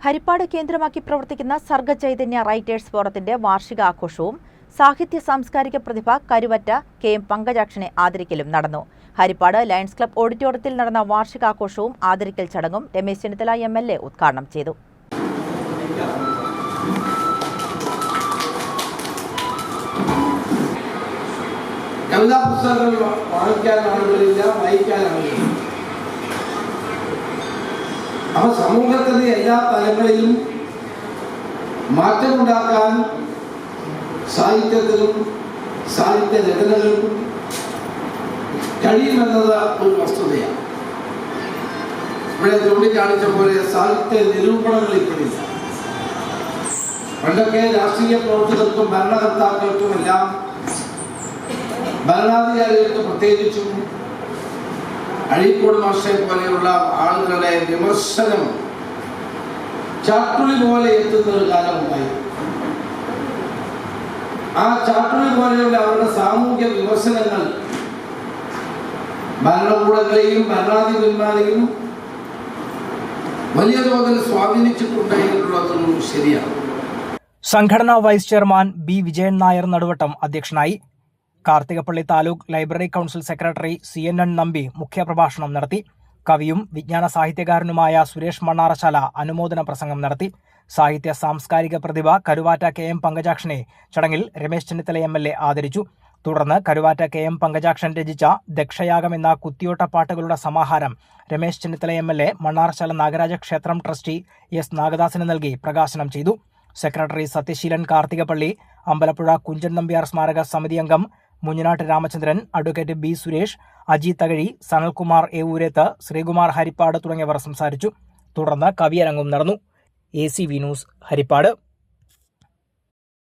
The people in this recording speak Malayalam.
ഹരിപ്പാട് കേന്ദ്രമാക്കി പ്രവർത്തിക്കുന്ന സർഗചൈതന്യ റൈറ്റേഴ്സ് ഫോറത്തിന്റെ വാർഷിക ആഘോഷവും സാഹിത്യ സാംസ്കാരിക പ്രതിഭ കരുവറ്റ കെ.എം. പങ്കജാക്ഷനെ ആദരിക്കലും നടന്നു. ഹരിപ്പാട് ലയൺസ് ക്ലബ്ബ് ഓഡിറ്റോറിയത്തിൽ നടന്ന വാർഷികാഘോഷവും ആദരിക്കൽ ചടങ്ങും രമേശ് ചെന്നിത്തല എം.എൽ.എ. ഉദ്ഘാടനം ചെയ്തു. എല്ലാ പുസ്തകങ്ങളും വായിക്കാൻ ആളുകളില്ല, വായിക്കാൻ ആളുകളില്ല. അപ്പൊ സമൂഹത്തിന്റെ എല്ലാ തലങ്ങളിലും മാറ്റമുണ്ടാക്കാൻ സാഹിത്യത്തിലും സാഹിത്യ രചനകളും കഴിയുമെന്നത് ഒരു വസ്തുതയാണ്. ഇവിടെ ചൂണ്ടിക്കാണിച്ച പോലെ സാഹിത്യ നിരൂപണങ്ങൾ ഇപ്പോഴില്ല. പണ്ടൊക്കെ രാഷ്ട്രീയ പ്രവർത്തകർക്കും ഭരണകർത്താക്കൾക്കുമെല്ലാം ഭരണാധികാരികൾക്ക് പ്രത്യേകിച്ചും അഴീക്കോട് മാസ്റ്ററെ പോലെയുള്ള ആളുകളുടെ വിമർശനം ചാട്ടുളി പോലെ എത്തുന്ന ഒരു കാലമുണ്ടായി. ആ ചാട്ടുളി പോലെയുള്ള അവരുടെ സാമൂഹ്യ വിമർശനങ്ങൾ ഭരണകൂടങ്ങളെയും ഭരണാധിപന്മാരെയും വലിയ തോതിൽ സ്വാധീനിച്ചിട്ടുണ്ട് എന്നുള്ളതൊന്നും ശരിയാണ്. സംഘടനാ vice chairman B Vijayan Nair Naduvattom അധ്യക്ഷനായി. Karthikappally taluk library council secretary CNN Nambi മുഖ്യപ്രഭാഷണം നടത്തി. കവിയും വിജ്ഞാന സാഹിത്യകാരനുമായ സുരേഷ് മണ്ണാറശാല അനുമോദന പ്രസംഗം നടത്തി. സാഹിത്യ സാംസ്കാരിക പ്രതിഭ കരുവാറ്റ കെ.എം. പങ്കജാക്ഷനെ ചടങ്ങിൽ രമേശ് ചെന്നിത്തല M.L.A. ആദരിച്ചു. തുടർന്ന് കരുവാറ്റ കെ.എം. പങ്കജാക്ഷൻ രചിച്ച ദക്ഷയാഗം എന്ന കുത്തിയോട്ട പാട്ടുകളുടെ സമാഹാരം രമേശ് ചെന്നിത്തല M.L.A. മണ്ണാറശാല നാഗരാജ ക്ഷേത്രം ട്രസ്റ്റി S. നാഗദാസിന് നൽകി പ്രകാശനം ചെയ്തു. സെക്രട്ടറി സത്യശീലൻ കാർത്തികപ്പള്ളി, അമ്പലപ്പുഴ കുഞ്ചൻ നമ്പ്യാർ സ്മാരക സമിതി അംഗം Munjanattu Ramachandran, advocate B Suresh, Aji Thakazhi, Sanalkumar A Urethu, Sreekumar Haripad തുടങ്ങിയവർ സംസാരിച്ചു. തുടർന്ന് കവിയരങ്ങും നടന്നു. ACV news Harippad.